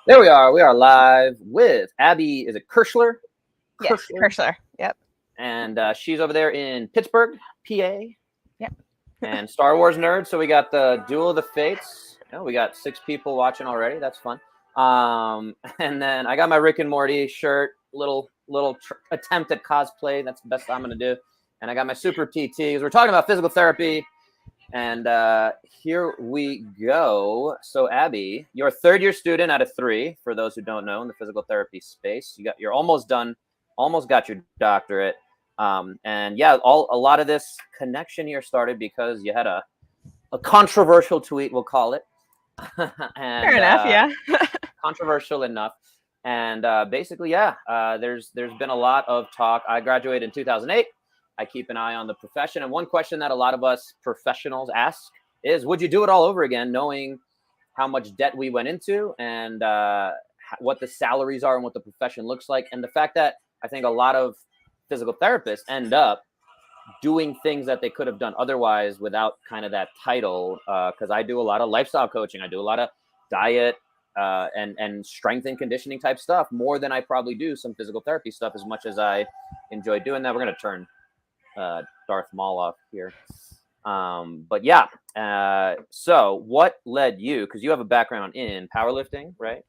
There we are. We are live with Abby. Is it Kirschler? Yes, Kirschler. Yep. And she's over there in Pittsburgh, PA. Yep. And Star Wars nerd. So we got the Duel of the Fates. Oh, we got 6 people watching already. That's fun. And then I got my Rick and Morty shirt. Little attempt at cosplay. That's the best I'm gonna do. And I got my Super PTs. We're talking about physical therapy. And here we go. So Abby, you're a third-year student out of 3. For those who don't know, in the physical therapy space, you're almost done. Almost got your doctorate. And yeah, a lot of this connection here started because you had a controversial tweet, we'll call it. And, fair enough, yeah. Controversial enough. And basically, yeah, there's been a lot of talk. I graduated in 2008. I keep an eye on the profession. And one question that a lot of us professionals ask is, would you do it all over again, knowing how much debt we went into and what the salaries are and what the profession looks like? And the fact that I think a lot of physical therapists end up doing things that they could have done otherwise without kind of that title. Because I do a lot of lifestyle coaching. I do a lot of diet and strength and conditioning type stuff, more than I probably do some physical therapy stuff, as much as I enjoy doing that. We're going to turn Darth Maul off here. But yeah, so what led you, because you have a background in powerlifting, right?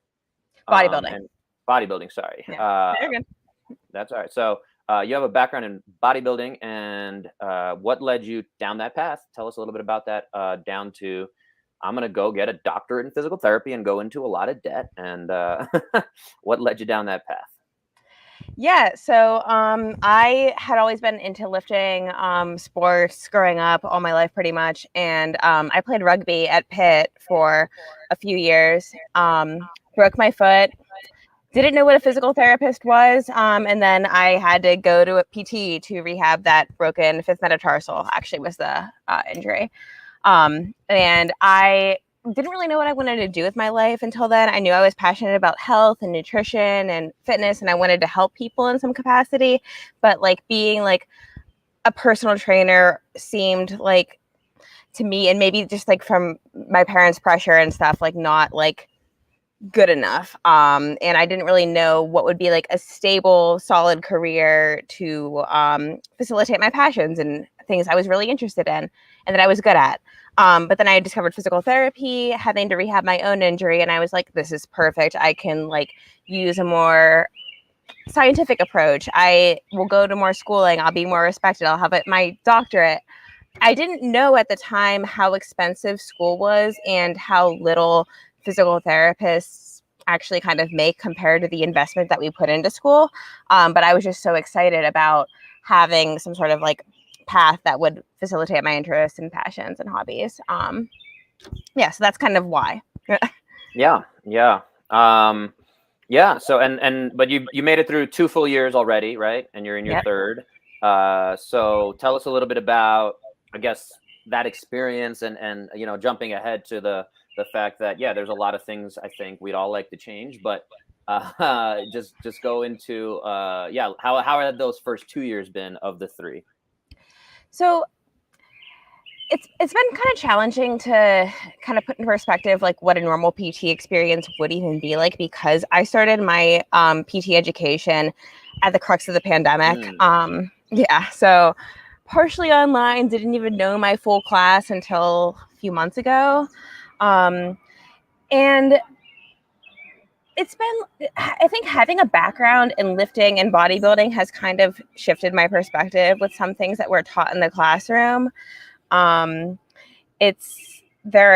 Bodybuilding, sorry. Yeah. Very good. That's all right. So you have a background in bodybuilding, and what led you down that path? Tell us a little bit about that, down to, I'm going to go get a doctorate in physical therapy and go into a lot of debt. And what led you down that path? Yeah, so I had always been into lifting, sports growing up all my life pretty much. And I played rugby at Pitt for a few years, broke my foot, didn't know what a physical therapist was. And then I had to go to a PT to rehab that broken 5th metatarsal, actually was the injury. And I didn't really know what I wanted to do with my life until then. I knew I was passionate about health and nutrition and fitness, and I wanted to help people in some capacity. But like being like a personal trainer seemed like, to me, and maybe just like from my parents' pressure and stuff, like not like good enough. And I didn't really know what would be like a stable, solid career to facilitate my passions and things I was really interested in and that I was good at. But then I discovered physical therapy, having to rehab my own injury. And I was like, this is perfect. I can like use a more scientific approach. I will go to more schooling. I'll be more respected. I'll have my doctorate. I didn't know at the time how expensive school was and how little physical therapists actually kind of make compared to the investment that we put into school. But I was just so excited about having some sort of like path that would facilitate my interests and passions and hobbies. Yeah, so that's kind of why. Yeah. So but you made it through 2 full years already, right? And you're in your third. So tell us a little bit about, I guess, that experience and you know, jumping ahead to the fact that, yeah, there's a lot of things I think we'd all like to change, but just go into how have those first 2 years been of the 3? So it's been kind of challenging to kind of put in perspective like what a normal PT experience would even be like, because I started my PT education at the crux of the pandemic. So partially online, didn't even know my full class until a few months ago. And it's been, I think having a background in lifting and bodybuilding has kind of shifted my perspective with some things that were taught in the classroom. There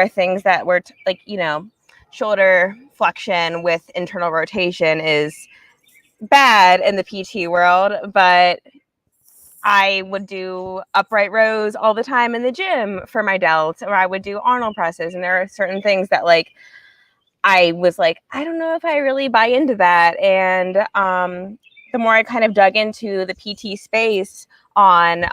are things that were like, you know, shoulder flexion with internal rotation is bad in the PT world, but I would do upright rows all the time in the gym for my delts, or I would do Arnold presses. And there are certain things that like, I was like, I don't know if I really buy into that. And the more I kind of dug into the PT space on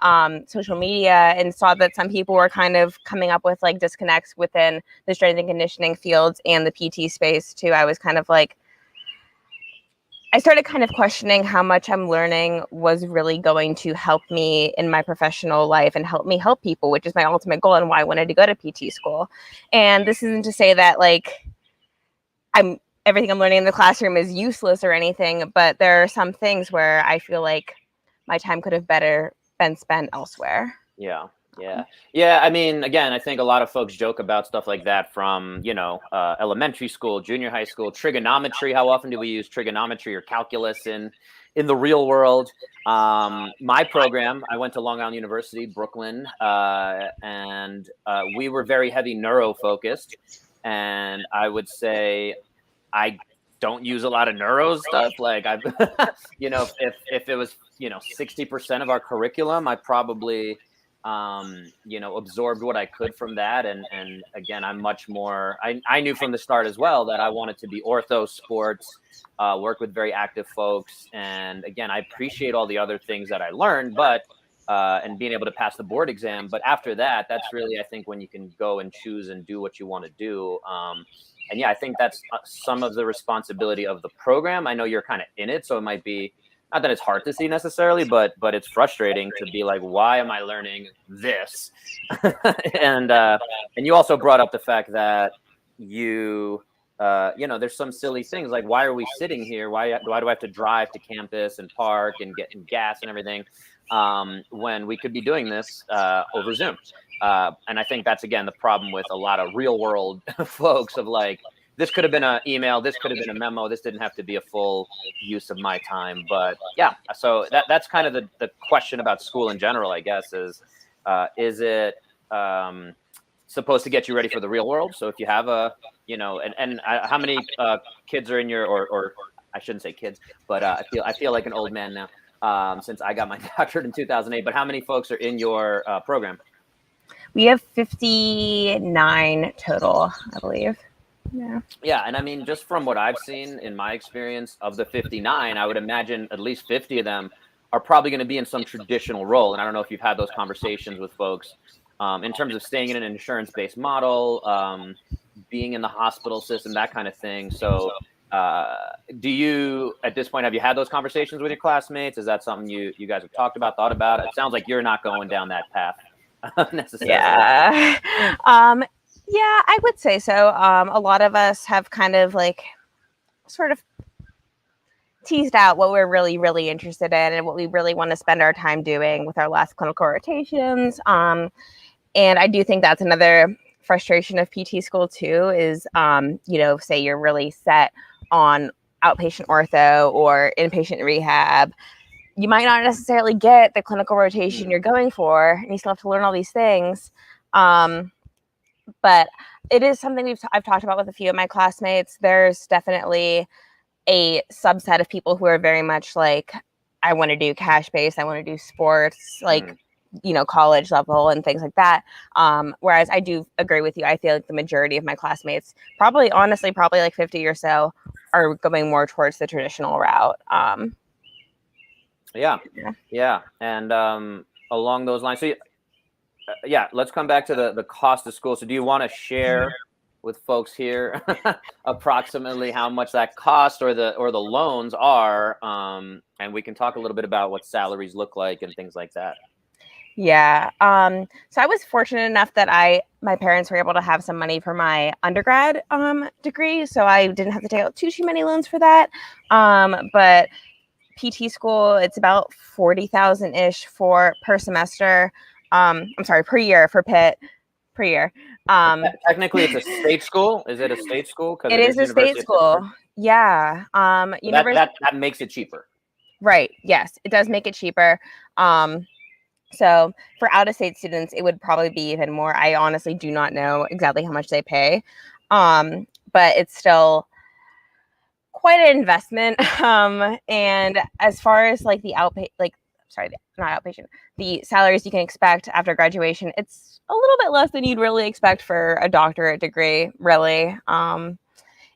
social media and saw that some people were kind of coming up with like disconnects within the strength and conditioning fields and the PT space too, I was kind of like, I started kind of questioning how much I'm learning was really going to help me in my professional life and help me help people, which is my ultimate goal and why I wanted to go to PT school. And this isn't to say that like everything I'm learning in the classroom is useless or anything, but there are some things where I feel like my time could have better been spent elsewhere. Yeah. Yeah. I mean, again, I think a lot of folks joke about stuff like that from, elementary school, junior high school, trigonometry. How often do we use trigonometry or calculus in the real world? My program, I went to Long Island University, Brooklyn, and we were very heavy neuro focused. And I would say I don't use a lot of neuro stuff. Like I've, if it was, 60% of our curriculum, I probably, absorbed what I could from that. And again, I'm much more, I knew from the start as well that I wanted to be ortho sports, work with very active folks. And again, I appreciate all the other things that I learned, but, and being able to pass the board exam. But after that, that's really, I think, when you can go and choose and do what you want to do. And yeah, I think that's some of the responsibility of the program. I know you're kind of in it, so it might be, not that it's hard to see necessarily, but it's frustrating to be like, why am I learning this? And you also brought up the fact that there's some silly things like, why are we sitting here? Why do I have to drive to campus and park and get gas and everything when we could be doing this over Zoom? And I think that's, again, the problem with a lot of real world folks of like, this could have been an email, this could have been a memo, this didn't have to be a full use of my time. But yeah, so that's kind of the question about school in general, I guess, is it supposed to get you ready for the real world? So if you have how many kids are in your, or I shouldn't say kids, but I feel like an old man now since I got my doctorate in 2008, but how many folks are in your program? We have 59 total, I believe. Yeah. And I mean, just from what I've seen in my experience, of the 59, I would imagine at least 50 of them are probably going to be in some traditional role. And I don't know if you've had those conversations with folks in terms of staying in an insurance-based model, being in the hospital system, that kind of thing. So do you, at this point, have you had those conversations with your classmates? Is that something you guys have talked about, thought about? It sounds like you're not going down that path necessarily. Yeah, I would say so. A lot of us have kind of like sort of teased out what we're really, really interested in and what we really want to spend our time doing with our last clinical rotations. And I do think that's another frustration of PT school too, is, say you're really set on outpatient ortho or inpatient rehab, you might not necessarily get the clinical rotation you're going for, and you still have to learn all these things. But it is something I've talked about with a few of my classmates. There's definitely a subset of people who are very much like, I want to do cash-based, I want to do sports, like, college level and things like that. Whereas I do agree with you. I feel like the majority of my classmates, probably like 50 or so, are going more towards the traditional route. Yeah. And along those lines, so let's come back to the cost of school. So do you want to share with folks here approximately how much that cost or the loans are? And we can talk a little bit about what salaries look like and things like that. Yeah. So I was fortunate enough that my parents were able to have some money for my undergrad degree. So I didn't have to take out too many loans for that. But PT school, it's about $40,000-ish per semester. Per year for Pitt, per year. Technically, it's a state school. Is it a state school? It is a state school. Yeah. That makes it cheaper. Right. Yes, it does make it cheaper. So for out-of-state students, it would probably be even more. I honestly do not know exactly how much they pay, but it's still quite an investment. And as far as like the the salaries you can expect after graduation, it's a little bit less than you'd really expect for a doctorate degree, really. And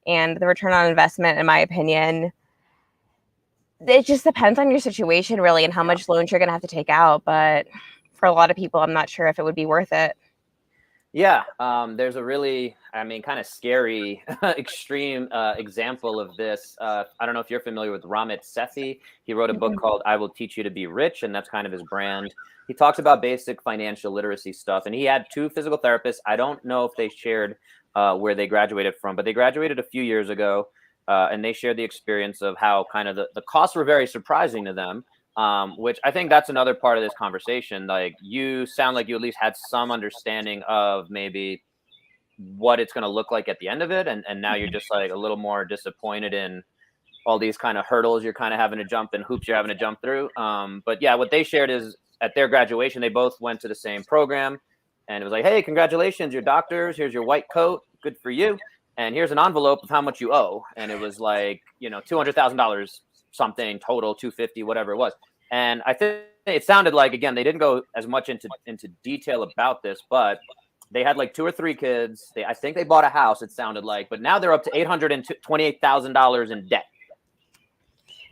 the return on investment, in my opinion, it just depends on your situation, really, and how much loans you're going to have to take out. But for a lot of people, I'm not sure if it would be worth it. Yeah, there's a really, kind of scary, extreme example of this. I don't know if you're familiar with Ramit Sethi. He wrote a book called I Will Teach You to Be Rich, and that's kind of his brand. He talks about basic financial literacy stuff, and he had 2 physical therapists. I don't know if they shared where they graduated from, but they graduated a few years ago, and they shared the experience of how kind of the costs were very surprising to them, which I think that's another part of this conversation. Like, you sound like you at least had some understanding of maybe what it's going to look like at the end of it, and now you're just like a little more disappointed in all these kind of hurdles you're kind of having to jump and hoops you're having to jump through. But yeah, what they shared is at their graduation, they both went to the same program, and it was like, hey, congratulations, you're doctors. Here's your white coat. Good for you. And here's an envelope of how much you owe. And it was like, $200,000 something total, 250, whatever it was. And I think it sounded like, again, they didn't go as much into detail about this, but they had like 2 or 3 kids. I think they bought a house, it sounded like, but now they're up to $828,000 in debt.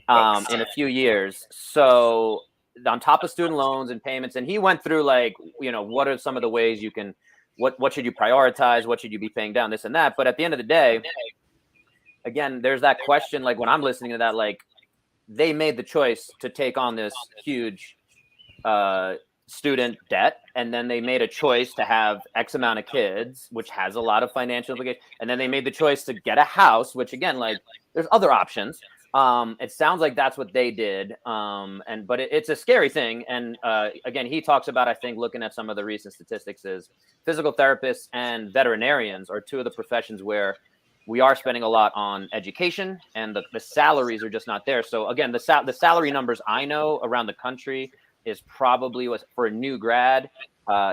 In a few years. So on top of student loans and payments, and he went through like, what are some of the ways you can, what should you prioritize? What should you be paying down, this and that? But at the end of the day, again, there's that question, like when I'm listening to that, like they made the choice to take on this huge student debt, and then they made a choice to have X amount of kids, which has a lot of financial implications. And then they made the choice to get a house, which again, like there's other options. It sounds like that's what they did. But it's a scary thing. And again, he talks about, I think, looking at some of the recent statistics, is physical therapists and veterinarians are 2 of the professions where we are spending a lot on education, and the salaries are just not there. So again, the salary numbers I know around the country is probably, for a new grad,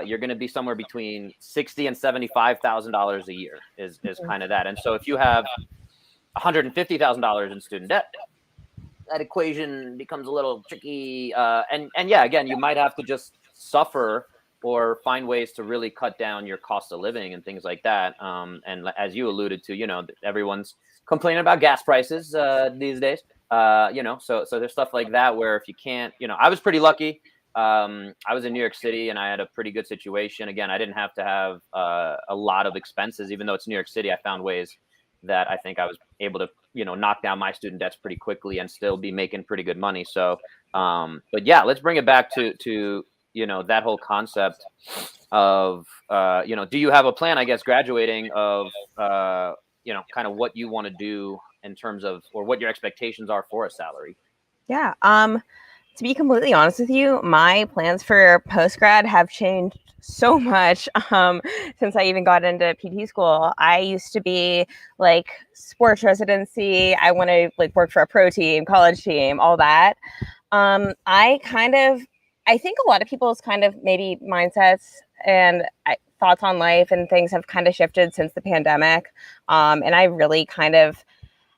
you're going to be somewhere between $60,000 and $75,000 a year is kind of that. And so if you have $150,000 in student debt, that equation becomes a little tricky. And yeah, again, you might have to just suffer or find ways to really cut down your cost of living and things like that. And as you alluded to, everyone's complaining about gas prices these days. So there's stuff like that where if you can't, I was pretty lucky. I was in New York City and I had a pretty good situation. Again, I didn't have to have a lot of expenses, even though it's New York City. I found ways that I think I was able to, knock down my student debts pretty quickly and still be making pretty good money. So, but yeah, let's bring it back to that whole concept of, do you have a plan, I guess, graduating of, kind of what you want to do in terms of, or what your expectations are for a salary? Yeah. To be completely honest with you, my plans for post-grad have changed so much since I even got into PT school. I used to be like sports residency. I want to like work for a pro team, college team, all that. I think a lot of people's kind of maybe mindsets and thoughts on life and things have kind of shifted since the pandemic. And I really kind of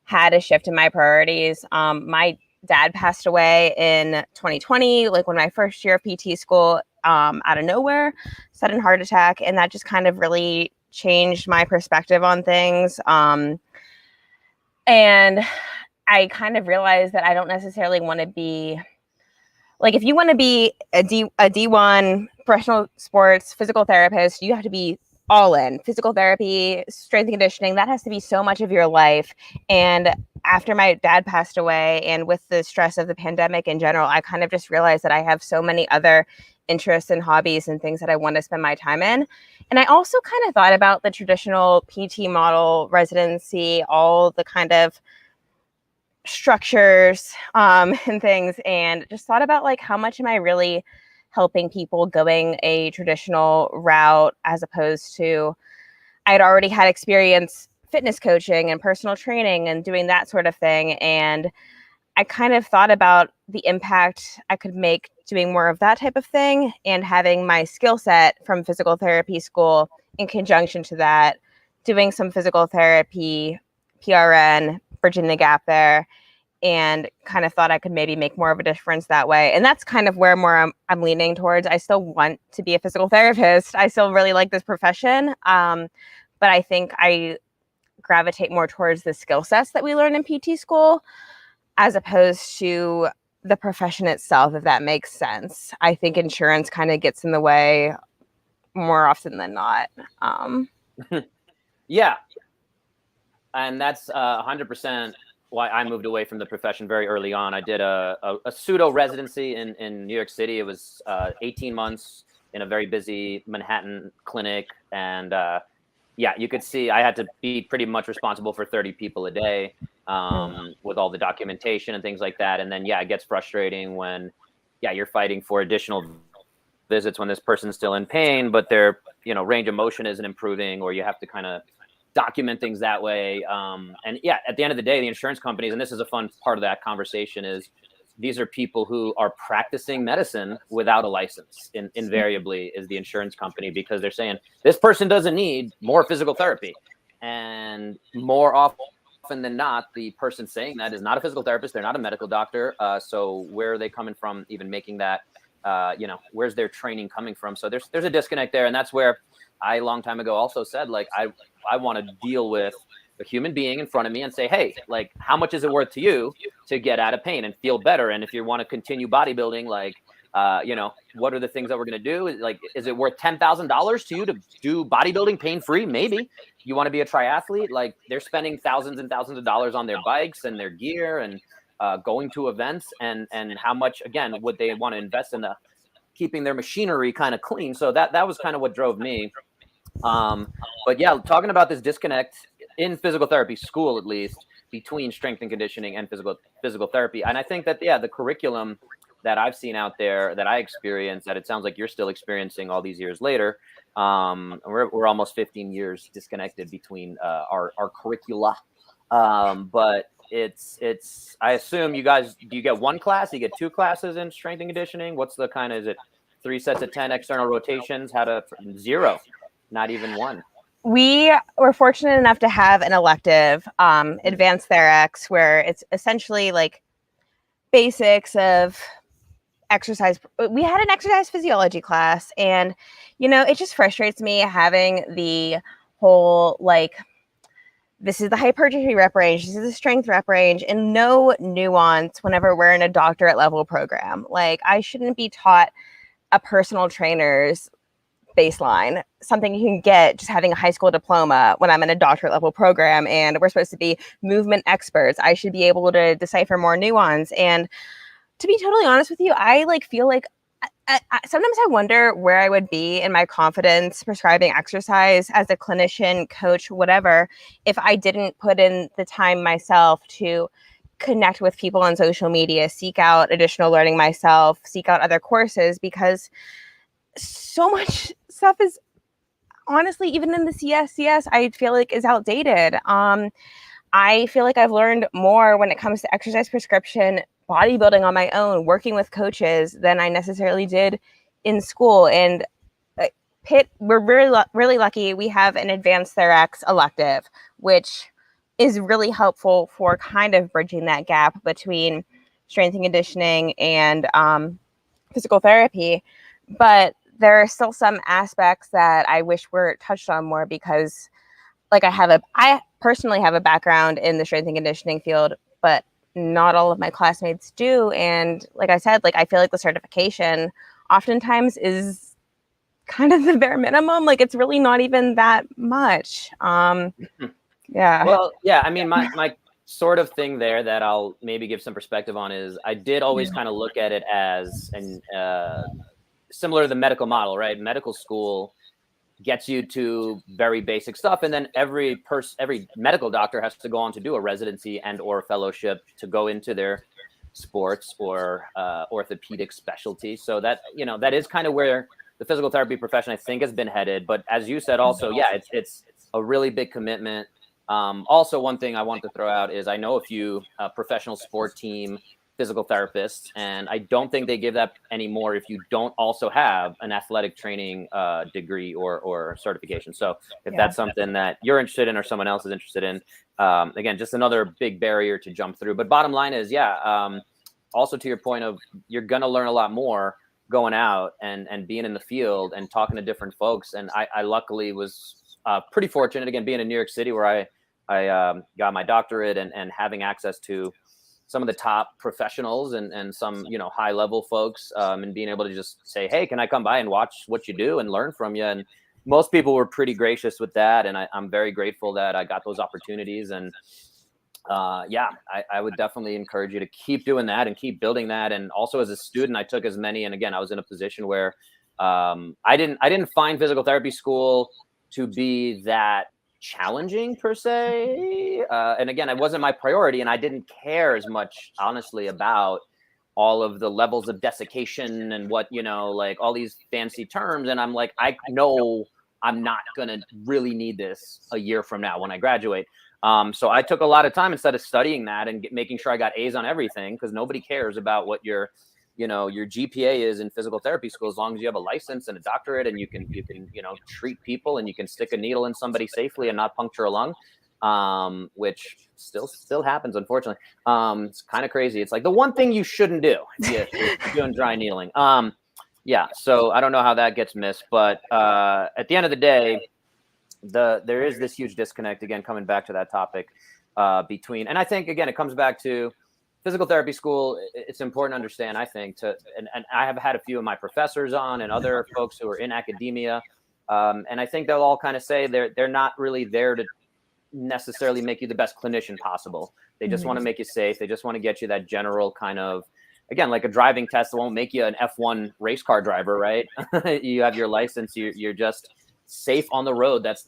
had a shift in my priorities. My dad passed away in 2020, like when my first year of PT school, out of nowhere, sudden heart attack. And that just kind of really changed my perspective on things. And I kind of realized that I don't necessarily want to be like, if you want to be a D1 professional sports physical therapist, you have to be all in. Physical therapy, strength and conditioning, that has to be so much of your life. And after my dad passed away and with the stress of the pandemic in general, I kind of just realized that I have so many other interests and hobbies and things that I want to spend my time in. And I also kind of thought about the traditional PT model, residency, all the kind of structures and things, and just thought about like, how much am I really helping people going a traditional route, as opposed to I'd already had experience fitness coaching and personal training and doing that sort of thing. And I kind of thought about the impact I could make doing more of that type of thing and having my skill set from physical therapy school in conjunction to that, doing some physical therapy, PRN, bridging the gap there, and kind of thought I could maybe make more of a difference that way. And that's kind of where more I'm leaning towards. I still want to be a physical therapist. I still really like this profession. But I think I gravitate more towards the skill sets that we learn in PT school as opposed to the profession itself, if that makes sense. I think insurance kind of gets in the way more often than not. Yeah. And that's 100% why I moved away from the profession very early on. I did a pseudo residency in New York City. It was 18 months in a very busy Manhattan clinic. And yeah, you could see I had to be pretty much responsible for 30 people a day, with all the documentation and things like that. And then, yeah, it gets frustrating when, yeah, you're fighting for additional visits when this person's still in pain, but their, range of motion isn't improving, or you have to kind of document things that way. And yeah, at the end of the day, the insurance companies, and this is a fun part of that conversation, is these are people who are practicing medicine without a license. Invariably is the insurance company, because they're saying this person doesn't need more physical therapy. And more often than not, the person saying that is not a physical therapist. They're not a medical doctor. So where are they coming from even making that? Where's their training coming from? So there's a disconnect there. And that's where I, a long time ago, also said, like, I want to deal with a human being in front of me and say, hey, like, how much is it worth to you to get out of pain and feel better? And if you want to continue bodybuilding, like, what are the things that we're going to do? Like, is it worth $10,000 to you to do bodybuilding pain-free? Maybe. You want to be a triathlete? Like, they're spending thousands and thousands of dollars on their bikes and their gear and going to events, and how much, again, would they want to invest in keeping their machinery kind of clean? So that was kind of what drove me. But yeah, talking about this disconnect in physical therapy school, at least, between strength and conditioning and physical therapy. And I think that, yeah, the curriculum that I've seen out there, that I experienced, that it sounds like you're still experiencing all these years later. We're almost 15 years disconnected between our curricula. But it's I assume you guys, do you get one class? Do you get two classes in strength and conditioning? What's the kind of, is it 3 sets of 10 external rotations? Zero, not even one? We were fortunate enough to have an elective, advanced Therex, where it's essentially like basics of exercise. We had an exercise physiology class, and it just frustrates me having the whole, like, this is the hypertrophy rep range, this is the strength rep range, and no nuance whenever we're in a doctorate level program. Like, I shouldn't be taught a personal trainer's baseline, something you can get just having a high school diploma, when I'm in a doctorate level program and we're supposed to be movement experts. I should be able to decipher more nuance. And to be totally honest with you, I feel like sometimes I wonder where I would be in my confidence prescribing exercise as a clinician, coach, whatever, if I didn't put in the time myself to connect with people on social media, seek out additional learning myself, seek out other courses, because so much stuff is, honestly, even in the CSCS, I feel like is outdated. I feel like I've learned more when it comes to exercise prescription, bodybuilding on my own, working with coaches, than I necessarily did in school. And Pitt, we're really lucky. We have an advanced Therex elective, which is really helpful for kind of bridging that gap between strength and conditioning and physical therapy. But there are still some aspects that I wish were touched on more, because I personally have a background in the strength and conditioning field, but not all of my classmates do. And like I said, I feel like the certification oftentimes is kind of the bare minimum. Like, it's really not even that much. Yeah. Well, yeah, I mean, my sort of thing there that I'll maybe give some perspective on is, I did always kind of look at it as similar to the medical model, right? Medical school gets you to very basic stuff, and then every medical doctor has to go on to do a residency and or fellowship to go into their sports or orthopedic specialty. So that that is kind of where the physical therapy profession, I think, has been headed. But as you said, also, yeah, it's a really big commitment. Also, one thing I want to throw out is, I know a few professional sport team physical therapists, and I don't think they give that anymore if you don't also have an athletic training degree or certification. So if that's something that you're interested in or someone else is interested in, again, just another big barrier to jump through. But bottom line is, also to your point of, you're going to learn a lot more going out and being in the field and talking to different folks. And I luckily was pretty fortunate, again, being in New York City, where I got my doctorate and having access to some of the top professionals and some, high level folks, and being able to just say, hey, can I come by and watch what you do and learn from you? And most people were pretty gracious with that. And I'm very grateful that I got those opportunities. And I would definitely encourage you to keep doing that and keep building that. And also, as a student, I took as many. And again, I was in a position where I didn't find physical therapy school to be that challenging per se. And again, it wasn't my priority, and I didn't care as much, honestly, about all of the levels of desiccation and what, like all these fancy terms. And I'm like, I know I'm not going to really need this a year from now when I graduate. So I took a lot of time instead of studying that and making sure I got A's on everything, because nobody cares about what your GPA is in physical therapy school, as long as you have a license and a doctorate and you can treat people and you can stick a needle in somebody safely and not puncture a lung, which still happens, unfortunately. It's kind of crazy. It's like the one thing you shouldn't do if you're doing dry needling. Yeah, so I don't know how that gets missed, but at the end of the day, there is this huge disconnect, again, coming back to that topic, between, and I think, again, it comes back to physical therapy school. It's important to understand, I think, and I have had a few of my professors on and other folks who are in academia, and I think they'll all kind of say they're not really there to necessarily make you the best clinician possible. They just want to make you safe. They just want to get you that general kind of, again, like a driving test won't make you an F1 race car driver, right? You have your license, you're just safe on the road. That's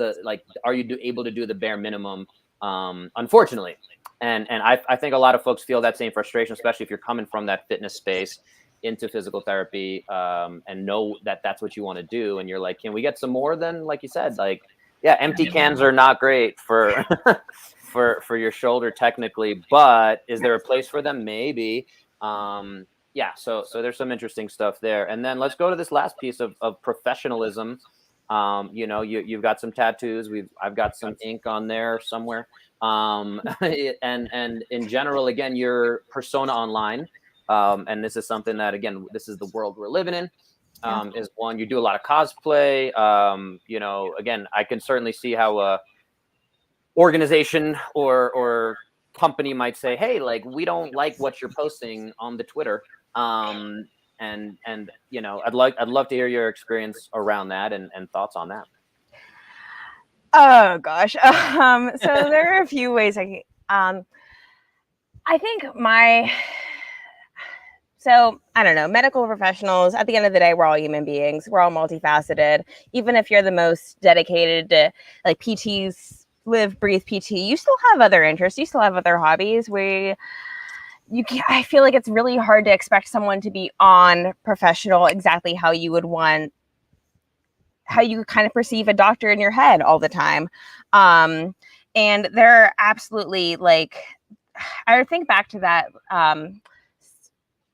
are you able to do the bare minimum? Unfortunately. And I think a lot of folks feel that same frustration, especially if you're coming from that fitness space into physical therapy, and know that that's what you want to do. And you're like, can we get some more? Then, like you said, yeah, empty cans are not great for for your shoulder technically, but is there a place for them? Maybe. Yeah, so there's some interesting stuff there. And then let's go to this last piece of professionalism. You've got some tattoos. I've got some ink on there somewhere. And in general, again, your persona online, and this is something that, again, this is the world we're living in. Is one, you do a lot of cosplay. Again, I can certainly see how a organization or company might say, hey, we don't like what you're posting on the Twitter. And I'd love to hear your experience around that and thoughts on that. Oh gosh. So there are a few ways I think so I don't know, medical professionals, at the end of the day, we're all human beings. We're all multifaceted. Even if you're the most dedicated to PTs, live, breathe PT, you still have other interests. You still have other hobbies. I feel like it's really hard to expect someone to be on professional exactly how you would want, how you kind of perceive a doctor in your head all the time. And there are absolutely I think back to that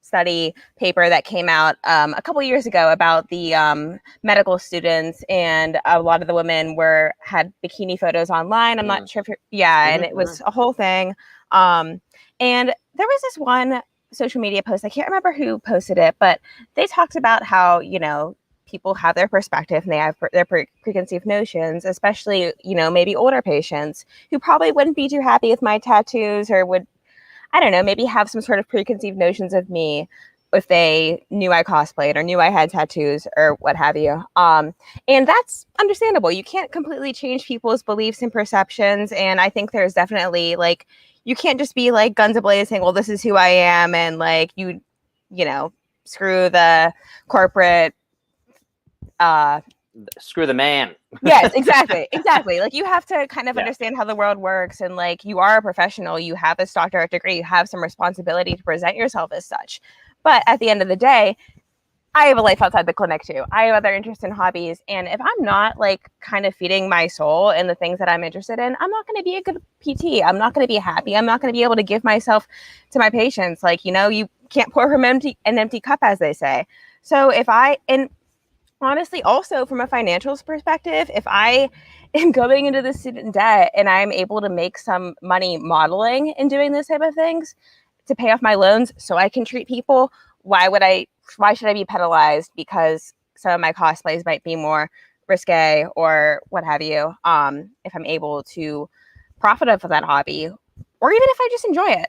study paper that came out a couple years ago about the medical students, and a lot of the women had bikini photos online. I'm not sure if and it was a whole thing. And there was this one social media post, I can't remember who posted it, but they talked about how, people have their perspective and they have their preconceived notions, especially, maybe older patients who probably wouldn't be too happy with my tattoos, or would, I don't know, maybe have some sort of preconceived notions of me if they knew I cosplayed or knew I had tattoos or what have you. And that's understandable. You can't completely change people's beliefs and perceptions. And I think there's definitely you can't just be guns ablaze saying, well, this is who I am. And screw the corporate, screw the man. Yes, exactly. You have to kind of understand how the world works, and you are a professional, you have this doctorate degree, you have some responsibility to present yourself as such. But at the end of the day, I have a life outside the clinic too. I have other interests and hobbies, and if I'm not kind of feeding my soul in the things that I'm interested in, I'm not going to be a good PT. I'm not going to be happy. I'm not going to be able to give myself to my patients. You can't pour from an empty cup, as they say. So honestly, also from a financial perspective, if I am going into the student debt and I'm able to make some money modeling and doing this type of things to pay off my loans so I can treat people, why should I be penalized because some of my cosplays might be more risque or what have you, if I'm able to profit off of that hobby, or even if I just enjoy it.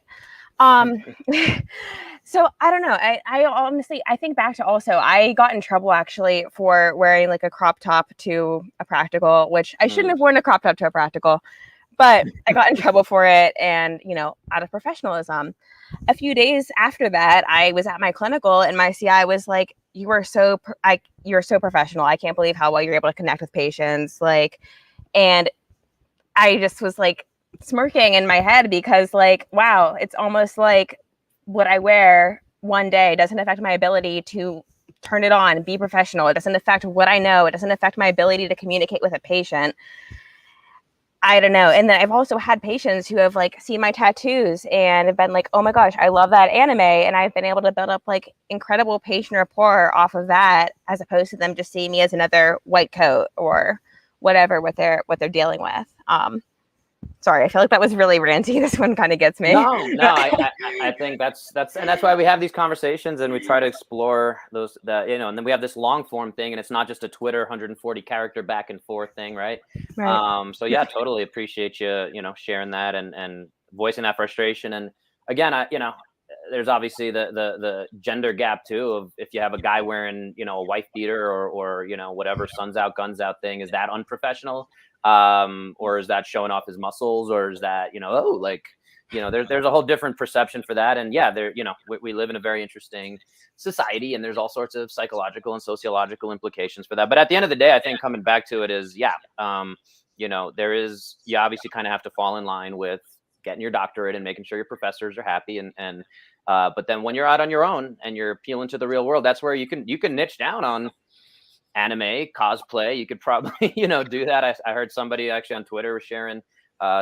So I don't know. I honestly, I think back to also, I got in trouble actually for wearing a crop top to a practical, which I shouldn't have worn a crop top to a practical, But I got in trouble for it, and out of professionalism. A few days after that, I was at my clinical, and my CI was like, you're so professional. I can't believe how well you're able to connect with patients. And I just was like smirking in my head because wow, it's almost like what I wear one day doesn't affect my ability to turn it on, be professional. It doesn't affect what I know. It doesn't affect my ability to communicate with a patient. I don't know. And then I've also had patients who have seen my tattoos and have been like, oh my gosh, I love that anime. And I've been able to build up incredible patient rapport off of that, as opposed to them just seeing me as another white coat or whatever what they're dealing with. Sorry, I feel like that was really ranty. This one kind of gets me. No, I think that's why we have these conversations and we try to explore those, and then we have this long form thing, and it's not just a Twitter 140 character back and forth thing, right? So yeah, totally appreciate you, sharing that and voicing that frustration. And again, there's obviously the gender gap too, of if you have a guy wearing, a wife beater or whatever sun's out, guns out thing, is that unprofessional? Or is that showing off his muscles, or is that, there's a whole different perception for that. And yeah, we live in a very interesting society, and there's all sorts of psychological and sociological implications for that. But at the end of the day, I think coming back to it is, you obviously kind of have to fall in line with getting your doctorate and making sure your professors are happy. But then when you're out on your own and you're appealing to the real world, that's where you can niche down on anime, cosplay. You could probably, do that. I heard somebody actually on Twitter was sharing,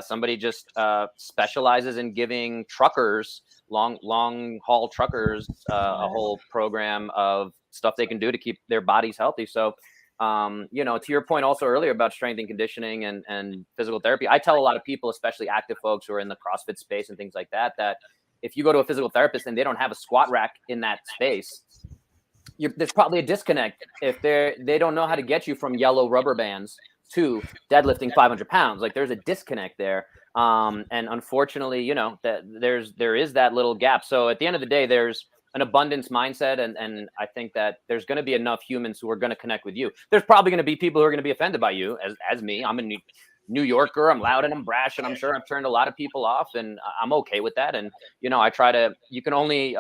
somebody just specializes in giving truckers, long haul truckers, a whole program of stuff they can do to keep their bodies healthy. So, to your point also earlier about strength and conditioning and physical therapy, I tell a lot of people, especially active folks who are in the CrossFit space and things like that, that if you go to a physical therapist and they don't have a squat rack in that space, there's probably a disconnect if they don't know how to get you from yellow rubber bands to deadlifting 500 pounds. There's a disconnect there. And unfortunately, there is that little gap. So at the end of the day, there's an abundance mindset. And I think that there's going to be enough humans who are going to connect with you. There's probably going to be people who are going to be offended by you as me. I'm a New Yorker. I'm loud and I'm brash, and I'm sure I've turned a lot of people off, and I'm okay with that. And, I try to, you can only,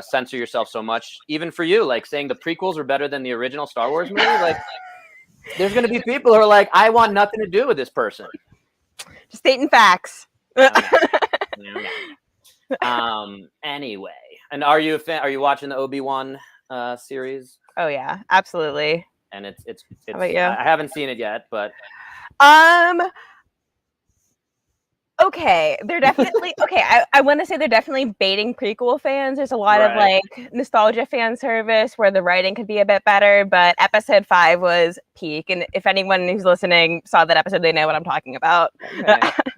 censor yourself so much, even for you, saying the prequels are better than the original Star Wars movie. There's going to be people who are like, I want nothing to do with this person. Just stating facts. Okay. Anyway, and are you a fan? Are you watching the Obi-Wan series? Oh yeah, absolutely. And it's How about you? I haven't seen it yet, but okay, they're definitely okay. I want to say they're definitely baiting prequel fans. There's a lot of nostalgia fan service where the writing could be a bit better, but episode 5 was peak. And if anyone who's listening saw that episode, they know what I'm talking about.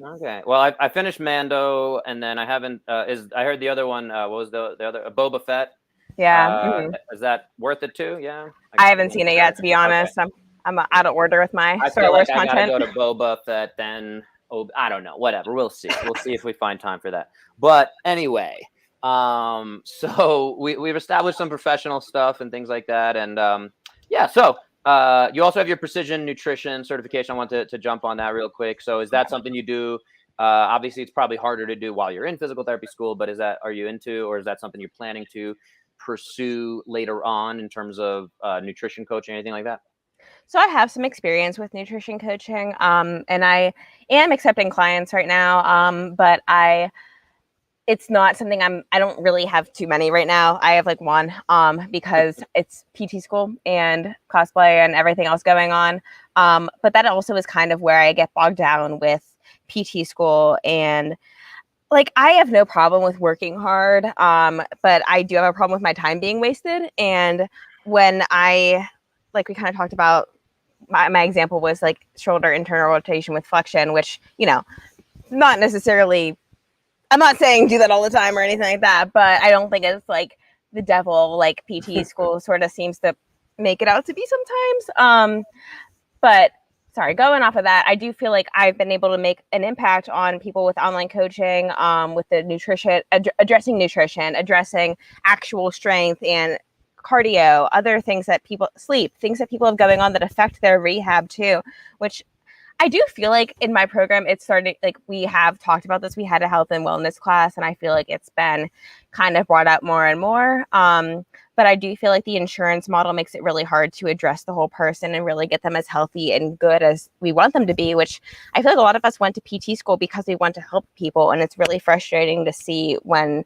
Okay. Well, I finished Mando, and then I haven't. I heard the other one. What was the other? Boba Fett. Yeah. Is that worth it too? Yeah. I haven't seen it yet, to be honest. Okay. I'm out of order with my Star Wars content. I gotta go to Boba Fett, then. Oh, I don't know. Whatever. We'll see. We'll see if we find time for that. But anyway, so we've established some professional stuff and things like that. And so you also have your precision nutrition certification. I want to jump on that real quick. So is that something you do? Obviously, it's probably harder to do while you're in physical therapy school, but are you into, or is that something you're planning to pursue later on in terms of nutrition coaching, anything like that? So I have some experience with nutrition coaching, and I am accepting clients right now, but it's not something I don't really have too many right now. I have one, because it's PT school and cosplay and everything else going on. But that also is kind of where I get bogged down with PT school, and I have no problem with working hard, but I do have a problem with my time being wasted. And when we kind of talked about, my example was shoulder internal rotation with flexion, which, not necessarily, I'm not saying do that all the time or anything like that, but I don't think it's the devil, PT school sort of seems to make it out to be sometimes. But sorry, going off of that, I do feel like I've been able to make an impact on people with online coaching, with the nutrition, addressing nutrition, addressing actual strength and cardio, other things that people things that people have going on that affect their rehab too, which I do feel like in my program, it's starting, like we have talked about this. We had a health and wellness class, and I feel like it's been kind of brought up more and more. But I do feel like the insurance model makes it really hard to address the whole person and really get them as healthy and good as we want them to be, which I feel like a lot of us went to PT school because we want to help people. And it's really frustrating to see when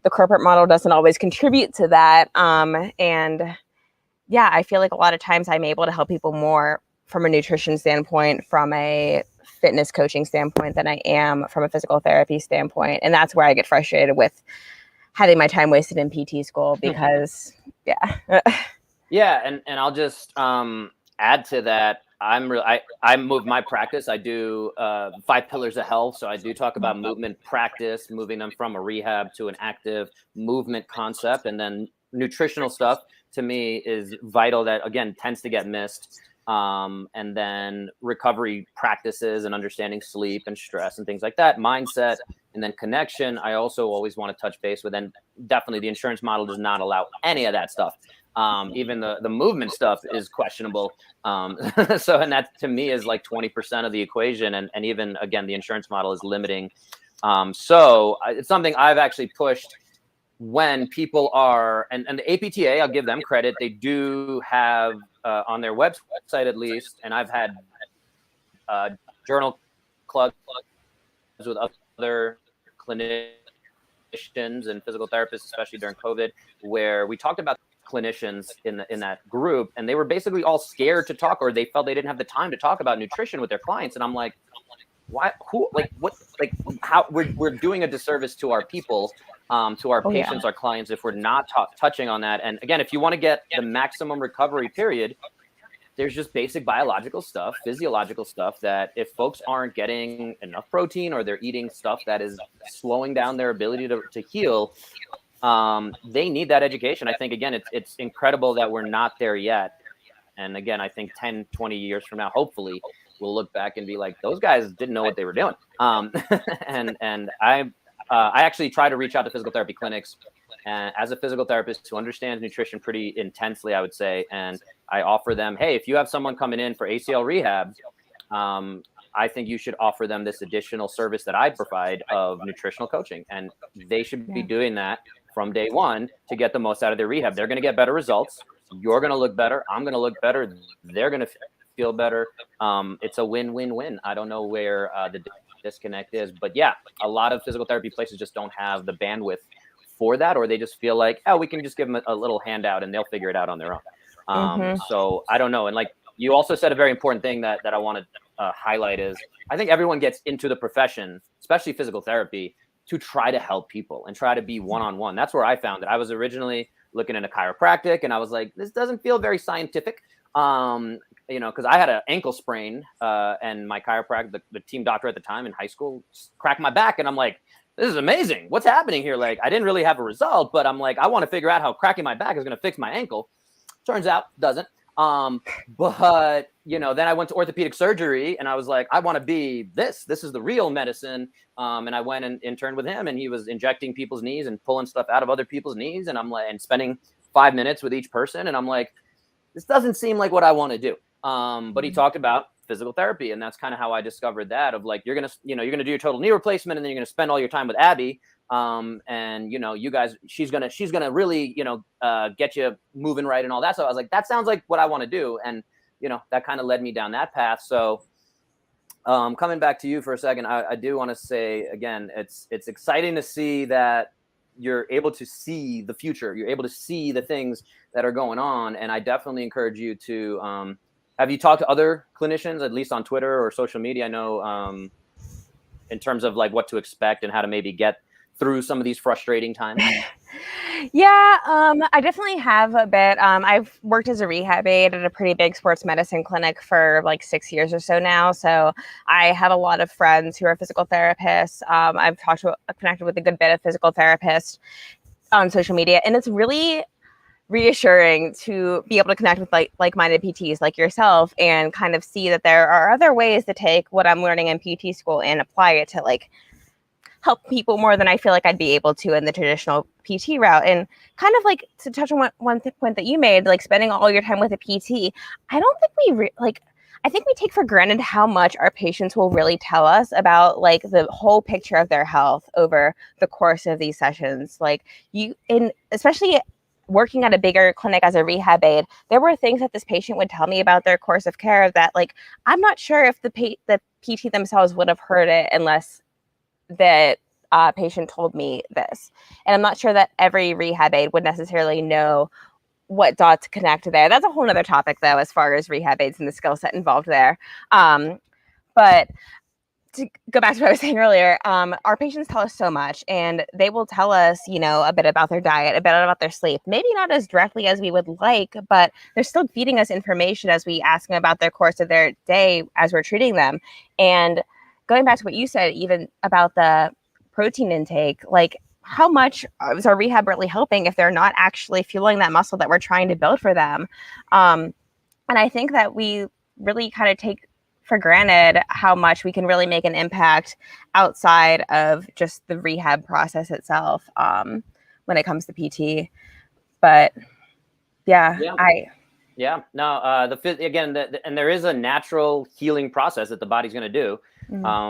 the corporate model doesn't always contribute to that. And yeah, I feel like a lot of times I'm able to help people more from a nutrition standpoint, from a fitness coaching standpoint than I am from a physical therapy standpoint. And that's where I get frustrated with having my time wasted in PT school because Yeah. And I'll just add to that. I move my practice. I do 5 pillars of health. So I do talk about movement practice, moving them from a rehab to an active movement concept. And then nutritional stuff to me is vital, that again tends to get missed. And then recovery practices and understanding sleep and stress and things like that, mindset, and then connection. I also always want to touch base with, and definitely the insurance model does not allow any of that stuff. Even the movement stuff is questionable. So, and that to me is like 20% of the equation. And even again, the insurance model is limiting. So it's something I've actually pushed when people are, and the APTA, I'll give them credit. They do have on their website at least, and I've had journal clubs with other clinicians and physical therapists, especially during COVID, where we talked about clinicians in that group, and they were basically all scared to talk, or they felt they didn't have the time to talk about nutrition with their clients. And I'm like, why? Who? Like what? Like how? We're doing a disservice to our people, to our patients, our clients, if we're not touching on that. And again, if you want to get the maximum recovery period, there's just basic biological stuff, physiological stuff that if folks aren't getting enough protein, or they're eating stuff that is slowing down their ability to heal, they need that education. I think, again, it's incredible that we're not there yet. And again, I think 10, 20 years from now, hopefully we'll look back and be like, those guys didn't know what they were doing. And I actually try to reach out to physical therapy clinics as a physical therapist who understands nutrition pretty intensely, I would say. And I offer them, hey, if you have someone coming in for ACL rehab, I think you should offer them this additional service that I provide of nutritional coaching. And they should be doing that from day one to get the most out of their rehab. They're going to get better results. You're going to look better. I'm going to look better. They're going to feel better. It's a win-win-win. I don't know where the disconnect is, but yeah, a lot of physical therapy places just don't have the bandwidth for that, or they just feel like, oh, we can just give them a little handout and they'll figure it out on their own. So I don't know. And like you also said, a very important thing that I want to highlight is, I think everyone gets into the profession, especially physical therapy, to try to help people and try to be one-on-one. That's where I found it. I was originally looking into chiropractic, and I was like, this doesn't feel very scientific. Because I had an ankle sprain, and my chiropractor, the team doctor at the time in high school, cracked my back, and I'm like, this is amazing. What's happening here? Like, I didn't really have a result, but I'm like, I want to figure out how cracking my back is going to fix my ankle. Turns out, doesn't. But then I went to orthopedic surgery, and I was like, I want to be this. This is the real medicine. And I went and interned with him, and he was injecting people's knees and pulling stuff out of other people's knees, and I'm like, and spending 5 minutes with each person, and I'm like, this doesn't seem like what I want to do. But he talked about physical therapy, and that's kind of how I discovered that, of like, you're gonna do your total knee replacement, and then you're gonna spend all your time with Abby. And you guys, she's gonna really, get you moving right and all that. So I was like, that sounds like what I want to do. And, that kind of led me down that path. So, coming back to you for a second, I do want to say again, it's exciting to see that you're able to see the future. You're able to see the things that are going on. And I definitely encourage you to, have you talked to other clinicians, at least on Twitter or social media? I know, in terms of like what to expect and how to maybe get through some of these frustrating times? Yeah, I definitely have a bit. I've worked as a rehab aide at a pretty big sports medicine clinic for like 6 years or so now. So I have a lot of friends who are physical therapists. I've connected with a good bit of physical therapists on social media, and it's really reassuring to be able to connect with like-minded PTs like yourself and kind of see that there are other ways to take what I'm learning in PT school and apply it to like help people more than I feel like I'd be able to in the traditional PT route. And kind of like to touch on one point that you made, like spending all your time with a PT, I don't think I think we take for granted how much our patients will really tell us about like the whole picture of their health over the course of these sessions. Like especially working at a bigger clinic as a rehab aide, there were things that this patient would tell me about their course of care that like I'm not sure if the PT themselves would have heard it unless the patient told me this. And I'm not sure that every rehab aide would necessarily know what dots connect there. That's a whole other topic, though, as far as rehab aides and the skill set involved there. But to go back to what I was saying earlier, our patients tell us so much, and they will tell us, a bit about their diet, a bit about their sleep. Maybe not as directly as we would like, but they're still feeding us information as we ask them about their course of their day as we're treating them. And going back to what you said, even about the protein intake, like how much is our rehab really helping if they're not actually fueling that muscle that we're trying to build for them? And I think that we really kind of take for granted how much we can really make an impact outside of just the rehab process itself when it comes to PT. But yeah. And there is a natural healing process that the body's going to do.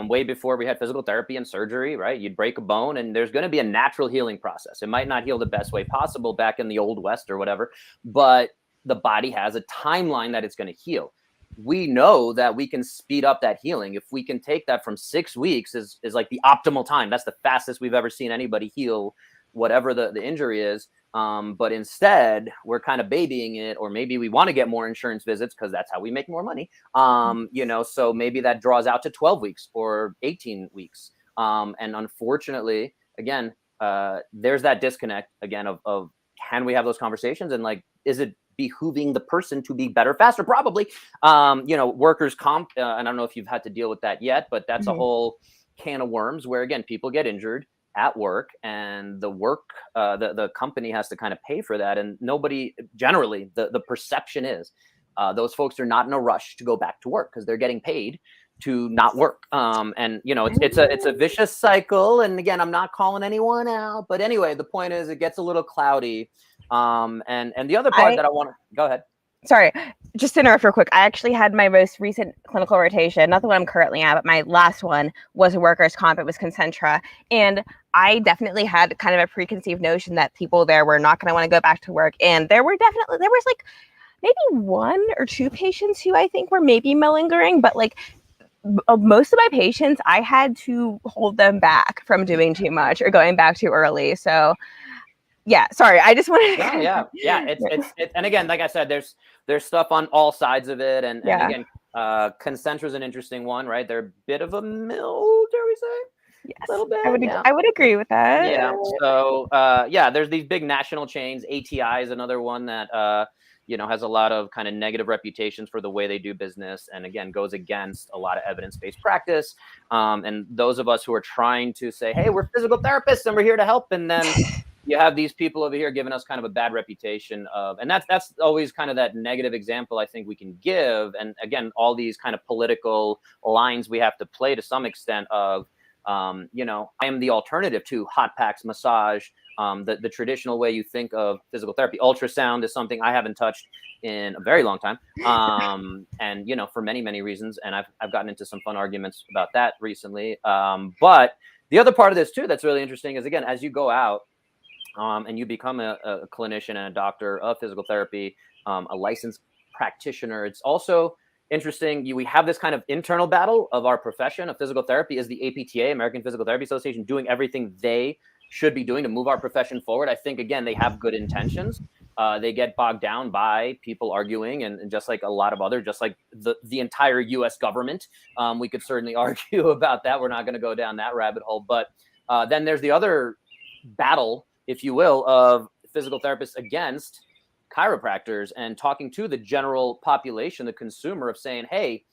Way before we had physical therapy and surgery, right? You'd break a bone and there's going to be a natural healing process. It might not heal the best way possible back in the old West or whatever, but the body has a timeline that it's going to heal. We know that we can speed up that healing. If we can take that from 6 weeks is like the optimal time. That's the fastest we've ever seen anybody heal whatever the injury is. But instead we're kind of babying it, or maybe we want to get more insurance visits because that's how we make more money. So maybe that draws out to 12 weeks or 18 weeks. And unfortunately, again, there's that disconnect again of can we have those conversations, and like, is it behooving the person to be better faster? Probably. Workers' comp, and I don't know if you've had to deal with that yet, but that's a whole can of worms where, again, people get injured at work, and the company has to kind of pay for that. And nobody, generally, the perception is those folks are not in a rush to go back to work because they're getting paid to not work. It's a vicious cycle. And again, I'm not calling anyone out, but anyway, the point is it gets a little cloudy. And the other part that I want to go ahead. Sorry, just to interrupt real quick. I actually had my most recent clinical rotation, not the one I'm currently at, but my last one was a workers' comp. It was Concentra. And I definitely had kind of a preconceived notion that people there were not going to want to go back to work. And there was like maybe 1 or 2 patients who I think were maybe malingering, but like most of my patients, I had to hold them back from doing too much or going back too early. So yeah, sorry. I just wanted to. Yeah. It's and again, like I said, there's stuff on all sides of it. And again, Concentra is an interesting one, right? They're a bit of a mill, dare we say? Yes, a little bit. I would agree with that. Yeah. So there's these big national chains. ATI is another one that has a lot of kind of negative reputations for the way they do business, and again goes against a lot of evidence-based practice. And those of us who are trying to say, hey, we're physical therapists and we're here to help, and then you have these people over here giving us kind of a bad reputation and that's always kind of that negative example I think we can give. And again, all these kind of political lines we have to play to some extent of, I am the alternative to hot packs, massage, the traditional way you think of physical therapy. Ultrasound is something I haven't touched in a very long time. And, for many, many reasons. And I've gotten into some fun arguments about that recently. But the other part of this too, that's really interesting is, again, as you go out, and you become a clinician and a doctor of physical therapy, a licensed practitioner, it's also interesting. We have this kind of internal battle of our profession of physical therapy. Is the APTA, American Physical Therapy Association, doing everything they should be doing to move our profession forward? I think, again, they have good intentions. They get bogged down by people arguing, and just like a lot of other, just like the entire U.S. government, we could certainly argue about that. We're not going to go down that rabbit hole. But then there's the other battle, if you will, of physical therapists against chiropractors, and talking to the general population, the consumer, of saying, hey,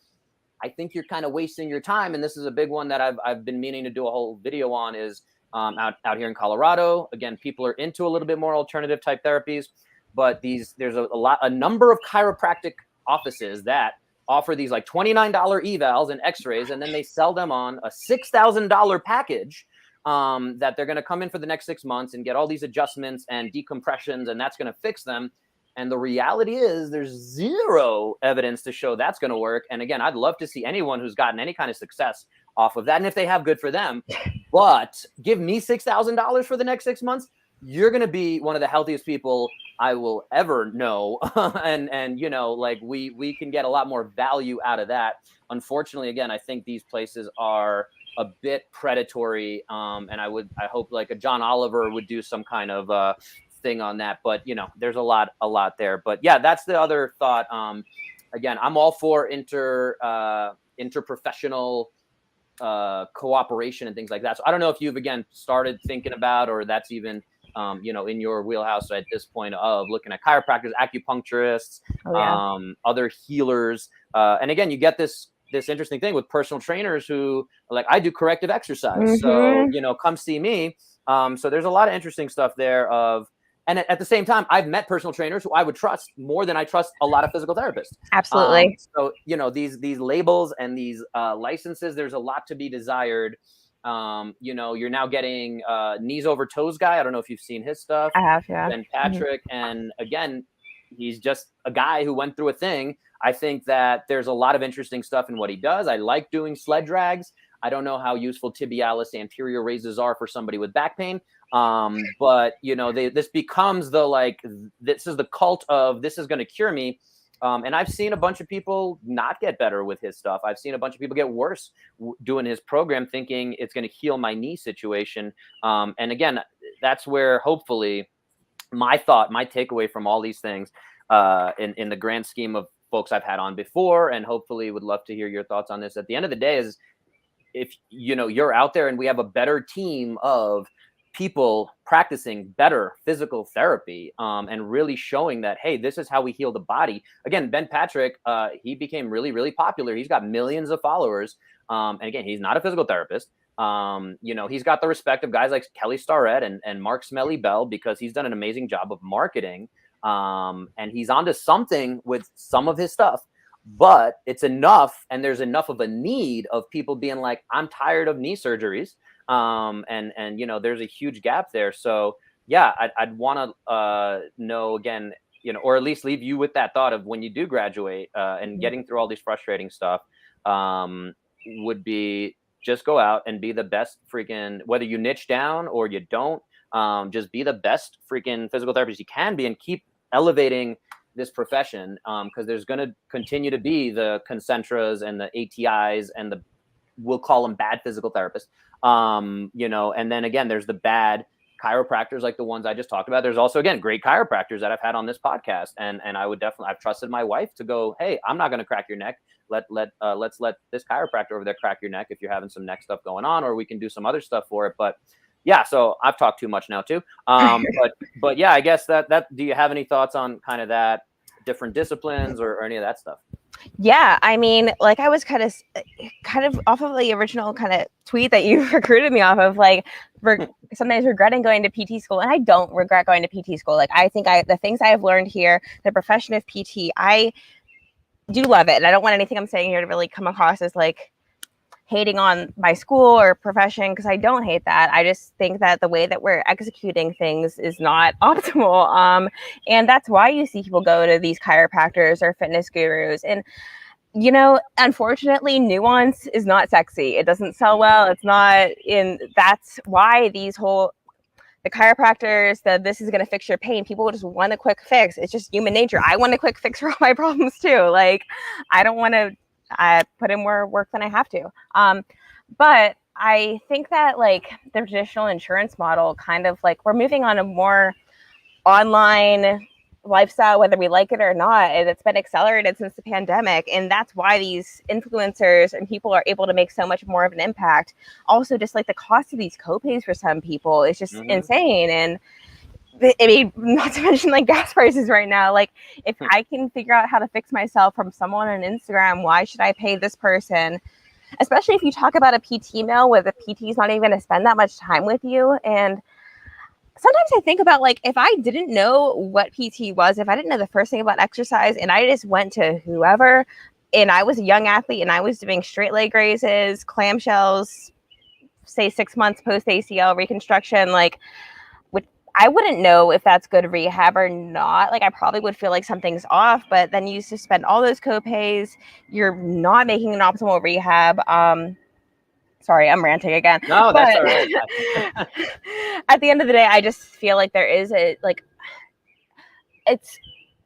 I think you're kind of wasting your time. And this is a big one that I've been meaning to do a whole video on, is out here in Colorado. Again, people are into a little bit more alternative type therapies, but there's a number of chiropractic offices that offer these like $29 evals and x-rays, and then they sell them on a $6,000 package that they're going to come in for the next 6 months and get all these adjustments and decompressions, and that's going to fix them. And the reality is there's zero evidence to show that's going to work. And again, I'd love to see anyone who's gotten any kind of success off of that. And if they have, good for them. But give me $6,000 for the next 6 months, you're going to be one of the healthiest people I will ever know. and you know, like we can get a lot more value out of that. Unfortunately, again, I think these places are a bit predatory. And I hope like a John Oliver would do some kind of thing on that. But you know, there's a lot there. But yeah, that's the other thought. Again, I'm all for interprofessional cooperation and things like that. So I don't know if you've again started thinking about, or that's even you know, in your wheelhouse at this point of looking at chiropractors, acupuncturists, other healers, and again, you get this interesting thing with personal trainers who are like, I do corrective exercise, so you know, come see me. So there's a lot of interesting stuff there. And at the same time, I've met personal trainers who I would trust more than I trust a lot of physical therapists. Absolutely. So, you know, these labels and these licenses, there's a lot to be desired. You know, you're now getting knees over toes guy. I don't know if you've seen his stuff. I have, yeah. Ben Patrick. And again, he's just a guy who went through a thing. I think that there's a lot of interesting stuff in what he does. I like doing sled drags. I don't know how useful tibialis anterior raises are for somebody with back pain. But you know, this becomes the like, this is the cult of this is going to cure me. And I've seen a bunch of people not get better with his stuff. I've seen a bunch of people get worse doing his program, thinking it's going to heal my knee situation. And again, that's where hopefully my takeaway from all these things, in the grand scheme of folks I've had on before, and hopefully would love to hear your thoughts on this at the end of the day, is if you know, you're out there and we have a better team of people practicing better physical therapy, and really showing that, hey, this is how we heal the body. Again, Ben Patrick, he became really, really popular. He's got millions of followers. And again, he's not a physical therapist. You know, he's got the respect of guys like Kelly Starrett and Mark Smelly Bell, because he's done an amazing job of marketing. And he's onto something with some of his stuff. But it's enough, and there's enough of a need of people being like, I'm tired of knee surgeries. And you know, there's a huge gap there. So yeah, I'd want to know again, you know, or at least leave you with that thought of when you do graduate, and getting through all these frustrating stuff, would be just go out and be the best freaking, whether you niche down or you don't, just be the best freaking physical therapist you can be, and keep elevating this profession, because there's going to continue to be the Concentras and the ATIs and the, we'll call them bad physical therapists, you know, and then again, there's the bad chiropractors like the ones I just talked about. There's also, again, great chiropractors that I've had on this podcast. And I would definitely, I've trusted my wife to go, hey, I'm not going to crack your neck. Let's let this chiropractor over there crack your neck if you're having some neck stuff going on, or we can do some other stuff for it. But yeah, so I've talked too much now too. But yeah, I guess that, do you have any thoughts on kind of that, different disciplines or any of that stuff? Yeah, I mean, like I was kind of off of the original kind of tweet that you recruited me off of, like sometimes regretting going to PT school. And I don't regret going to PT school. Like I think the things I have learned here, the profession of PT, I do love it. And I don't want anything I'm saying here to really come across as like hating on my school or profession, because I don't hate that. I just think that the way that we're executing things is not optimal. And that's why you see people go to these chiropractors or fitness gurus. And, you know, unfortunately, nuance is not sexy. It doesn't sell well. It's not in, that's why the chiropractors, this is going to fix your pain. People just want a quick fix. It's just human nature. I want a quick fix for all my problems too. Like, I don't want to put in more work than I have to. But I think that like the traditional insurance model, kind of like we're moving on a more online lifestyle, whether we like it or not, and it's been accelerated since the pandemic. And that's why these influencers and people are able to make so much more of an impact. Also, just like the cost of these copays for some people is just insane. And I mean, not to mention like gas prices right now. Like, if I can figure out how to fix myself from someone on Instagram, why should I pay this person? Especially if you talk about a PT mill where the PT is not even going to spend that much time with you. And sometimes I think about like, if I didn't know what PT was, if I didn't know the first thing about exercise, and I just went to whoever, and I was a young athlete and I was doing straight leg raises, clamshells, say 6 months post ACL reconstruction, like, I wouldn't know if that's good rehab or not. Like, I probably would feel like something's off, but then you spend all those co-pays. You're not making an optimal rehab. Sorry, I'm ranting again. No, that's But all right. at the end of the day, I just feel like there is it's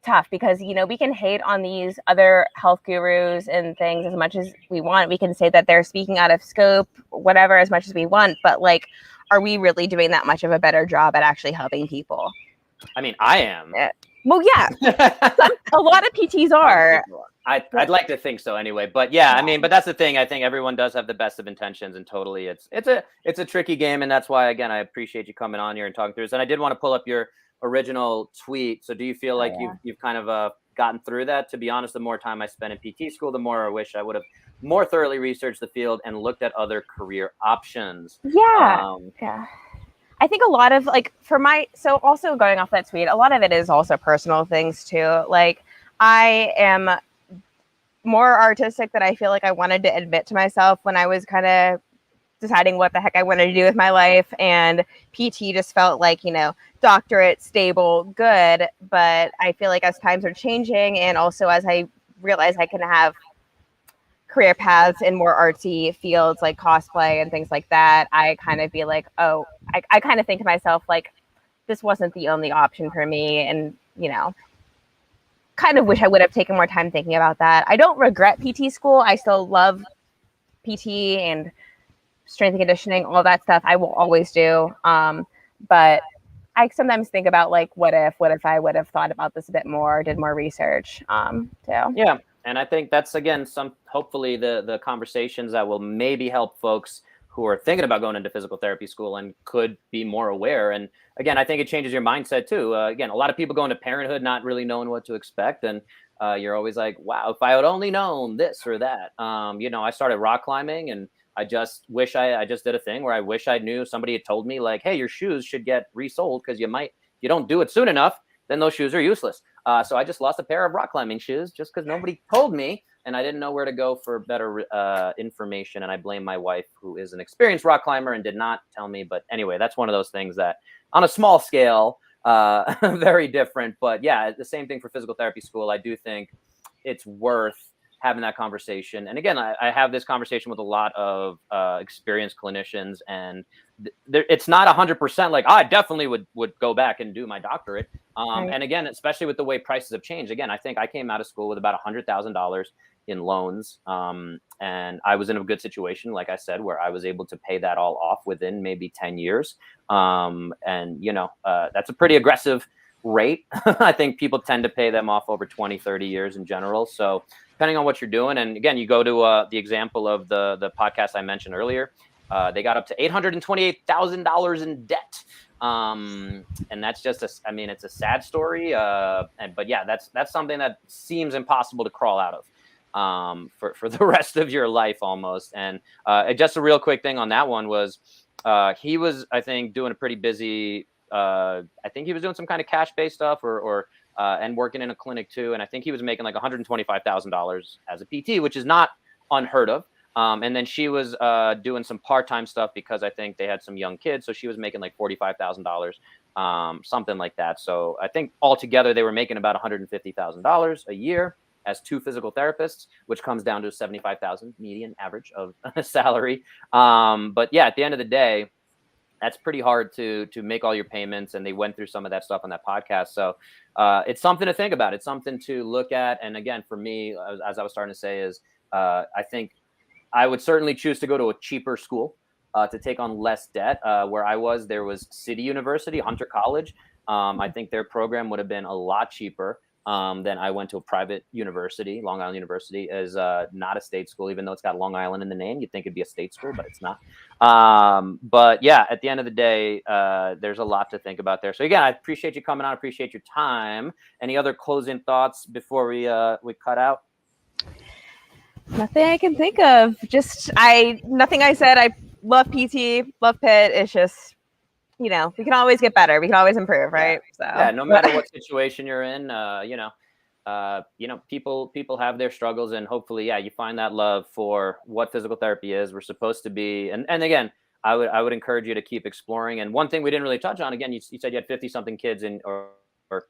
tough because, we can hate on these other health gurus and things as much as we want. We can say that they're speaking out of scope, whatever, as much as we want. But like, are we really doing that much of a better job at actually helping people? I mean, I am. Well, yeah, a lot of PTs are. I'd like to think so anyway, but yeah, I mean, but that's the thing. I think everyone does have the best of intentions, and totally, it's a tricky game, and that's why, again, I appreciate you coming on here and talking through this. And I did want to pull up your original tweet. So, do you feel like you've kind of gotten through that? To be honest, the more time I spent in PT school, the more I wish I would have more thoroughly researched the field and looked at other career options. Yeah. I think a lot of so also going off that tweet, a lot of it is also personal things too. Like, I am more artistic than I feel like I wanted to admit to myself when I was kind of deciding what the heck I wanted to do with my life. And PT just felt like, doctorate, stable, good. But I feel like as times are changing, and also as I realize I can have career paths in more artsy fields like cosplay and things like that, I kind of be like, oh, I kind of think to myself, like, this wasn't the only option for me. And, kind of wish I would have taken more time thinking about that. I don't regret PT school. I still love PT and strength and conditioning, all that stuff. I will always do. But I sometimes think about, like, what if I would have thought about this a bit more, did more research too. Yeah. And I think that's, again, hopefully the conversations that will maybe help folks who are thinking about going into physical therapy school and could be more aware. And again, I think it changes your mindset too. Again, a lot of people go into parenthood not really knowing what to expect. And you're always like, wow, if I had only known this or that. I started rock climbing, and I just wish I just did a thing where I wish I knew somebody had told me, like, hey, your shoes should get resold because you don't do it soon enough, then those shoes are useless. So I just lost a pair of rock climbing shoes just because nobody told me, and I didn't know where to go for better information. And I blame my wife, who is an experienced rock climber and did not tell me. But anyway, that's one of those things that on a small scale, very different. But yeah, the same thing for physical therapy school. I do think it's worth having that conversation. And again, I have this conversation with a lot of experienced clinicians, and it's not 100% like, I definitely would go back and do my doctorate. Right. And again, especially with the way prices have changed, again, I think I came out of school with about $100,000 in loans. And I was in a good situation, like I said, where I was able to pay that all off within maybe 10 years. And, that's a pretty aggressive rate. I think people tend to pay them off over 20, 30 years in general. So depending on what you're doing. And again, you go to the example of the podcast I mentioned earlier, they got up to $828,000 in debt. And that's just it's a sad story. But yeah, that's something that seems impossible to crawl out of for the rest of your life almost. And just a real quick thing on that one was he was, I think, doing a pretty busy, I think he was doing some kind of cash-based stuff or and working in a clinic too. And I think he was making like $125,000 as a PT, which is not unheard of. And then she was doing some part-time stuff because I think they had some young kids. So she was making like $45,000, something like that. So I think altogether they were making about $150,000 a year as two physical therapists, which comes down to a $75,000 median average of salary. But yeah, at the end of the day, that's pretty hard to make all your payments. And they went through some of that stuff on that podcast. So it's something to think about. It's something to look at. And again, for me, as I was starting to say, is I think I would certainly choose to go to a cheaper school to take on less debt. Where I was, there was City University, Hunter College. I think their program would have been a lot cheaper than I went to a private university. Long Island University is not a state school, even though it's got Long Island in the name. You'd think it'd be a state school, but it's not. But yeah, at the end of the day, there's a lot to think about there. So again, I appreciate you coming on. I appreciate your time. Any other closing thoughts before we cut out? Nothing I can think of. Nothing I said. I love PT, love Pitt. It's just, we can always get better. We can always improve, right? Yeah. So yeah, no matter what situation you're in, people have their struggles, and hopefully, you find that love for what physical therapy is. We're supposed to be, and again, I would encourage you to keep exploring. And one thing we didn't really touch on, again, you said you had 50 something kids or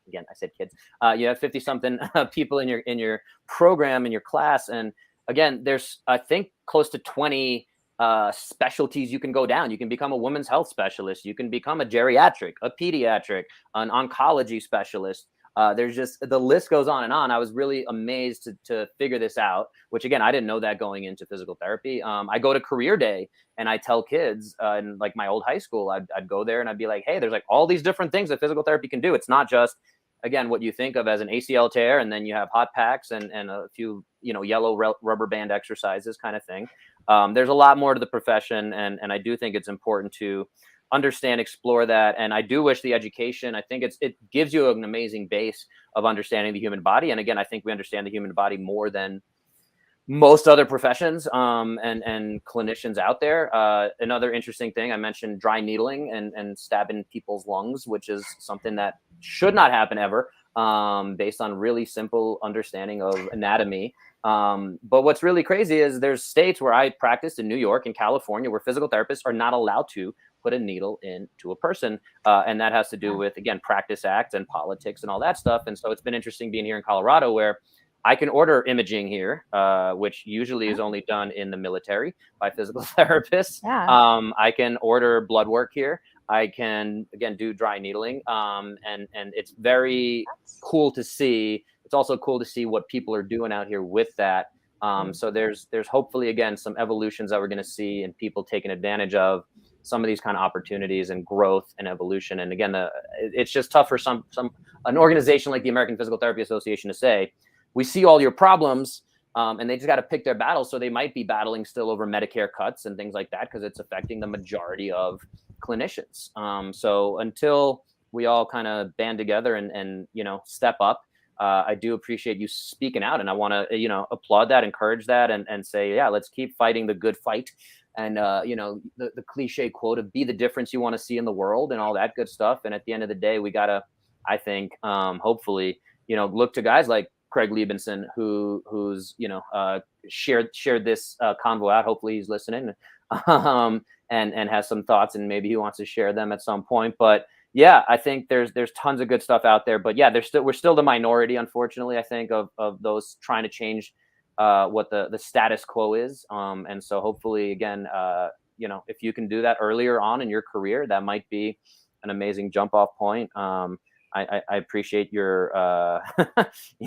again, I said kids, you have 50 something people in your program, in your class. And again, there's, I think, close to 20 specialties you can go down. You can become a women's health specialist. You can become a geriatric, a pediatric, an oncology specialist. There's just, the list goes on and on. I was really amazed to figure this out, which again, I didn't know that going into physical therapy. I go to career day and I tell kids in like my old high school, I'd go there and I'd be like, hey, there's like all these different things that physical therapy can do. It's not just, again, what you think of as an ACL tear, and then you have hot packs and a few, yellow rubber band exercises kind of thing. There's a lot more to the profession. And I do think it's important to understand, explore that. And I do wish the education, I think it gives you an amazing base of understanding the human body. And again, I think we understand the human body more than most other professions and clinicians out there. Another interesting thing, I mentioned dry needling and stabbing people's lungs, which is something that should not happen ever, based on really simple understanding of anatomy. But what's really crazy is there's states where I practiced in New York and California where physical therapists are not allowed to put a needle into a person. And that has to do with, again, Practice Act and politics and all that stuff. And so it's been interesting being here in Colorado where I can order imaging here, which usually is only done in the military by physical therapists. Yeah. I can order blood work here. I can, again, do dry needling. And it's very cool to see. It's also cool to see what people are doing out here with that. So there's hopefully, again, some evolutions that we're going to see and people taking advantage of some of these kind of opportunities and growth and evolution. And again, it's just tough for an organization like the American Physical Therapy Association to say, we see all your problems, and they just got to pick their battles. So they might be battling still over Medicare cuts and things like that because it's affecting the majority of clinicians. So until we all kind of band together and step up, I do appreciate you speaking out, and I want to applaud that, encourage that, and say, yeah, let's keep fighting the good fight. And the cliche quote of be the difference you want to see in the world and all that good stuff. And at the end of the day, we gotta, I think, hopefully, look to guys like Craig Liebenson, who's shared this convo out. Hopefully he's listening and has some thoughts, and maybe he wants to share them at some point. But yeah, I think there's tons of good stuff out there. But yeah, we're still the minority, unfortunately, I think, of those trying to change what the status quo is. And so hopefully, again, if you can do that earlier on in your career, that might be an amazing jump off point. I appreciate your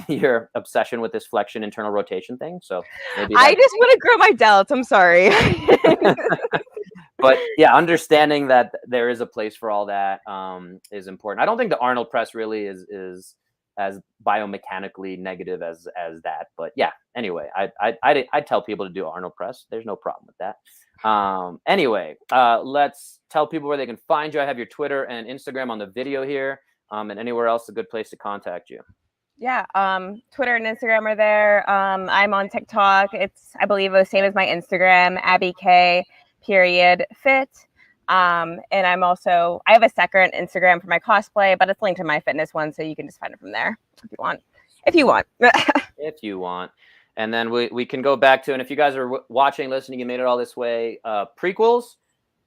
your obsession with this flexion internal rotation thing. So maybe I just want to grow my delts. I'm sorry. But yeah, understanding that there is a place for all that is important. I don't think the Arnold press really is as biomechanically negative as that. But yeah, anyway, I tell people to do Arnold press. There's no problem with that. Anyway, let's tell people where they can find you. I have your Twitter and Instagram on the video here. And anywhere else, a good place to contact you. Yeah, Twitter and Instagram are there. I'm on TikTok. It's, I believe, the same as my Instagram, AbbyK _fit. And I'm also, I have a second Instagram for my cosplay, but it's linked to my fitness one, so you can just find it from there if you want. If you want. And then we can go back to, and if you guys are watching, listening, you made it all this way, prequels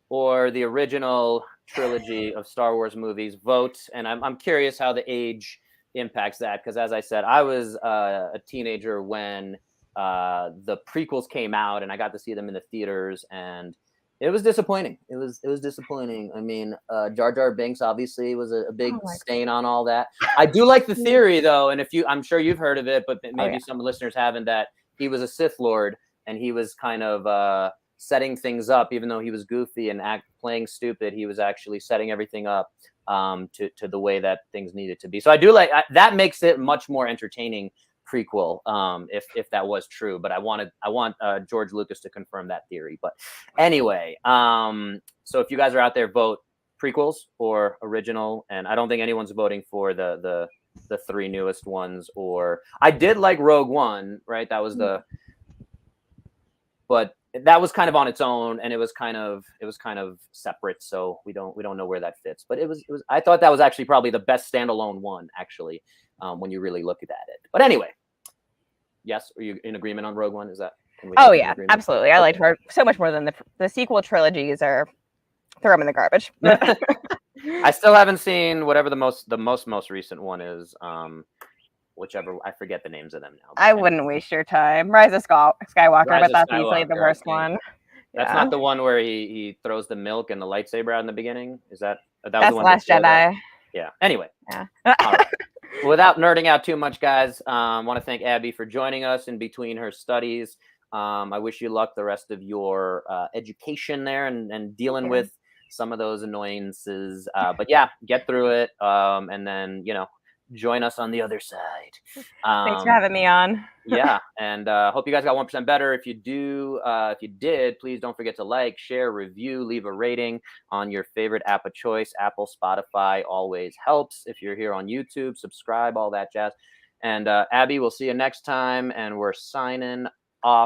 or the original trilogy of Star Wars movies, vote. And I'm curious how the age impacts that, because as I said, I was a teenager when the prequels came out, and I got to see them in the theaters, and it was disappointing. It was disappointing. I mean, Jar Jar Binks obviously was a big stain on all that. I do like the theory though, and I'm sure you've heard of it, but maybe some listeners haven't, that he was a Sith Lord and he was kind of setting things up, even though he was goofy and playing stupid. He was actually setting everything up to the way that things needed to be. So I do like that. Makes it much more entertaining prequel, if that was true. But I want George Lucas to confirm that theory. But anyway, so if you guys are out there, vote prequels or original. And I don't think anyone's voting for the three newest ones. Or I did like Rogue One, right? That was but that was kind of on its own, and it was kind of separate. So we don't know where that fits. But it was I thought that was actually probably the best standalone one, actually, when you really look at it. But anyway, yes, are you in agreement on Rogue One? Is that? Oh yeah, absolutely. I liked her so much more than the sequel trilogies are throw them in the garbage. I still haven't seen whatever the most recent one is. Whichever, I forget the names of them now. I wouldn't waste your time. Rise of Skywalker, Rise but of that's easily the Skywalker, I worst think. one. That's Yeah. not the one where he throws the milk and the lightsaber out in the beginning. Is that was That's the one? Last Jedi. Yeah. Anyway. Yeah. All right. Without nerding out too much, guys, I want to thank Abby for joining us in between her studies. I wish you luck the rest of your education there and dealing with some of those annoyances. But yeah, get through it, and then join us on the other side. Thanks for having me on. Yeah, and hope you guys got 1% better. If you did, please don't forget to like, share, review, leave a rating on your favorite app of choice. Apple, Spotify always helps. If you're here on YouTube, subscribe, all that jazz. And Abby, we'll see you next time, and we're signing off.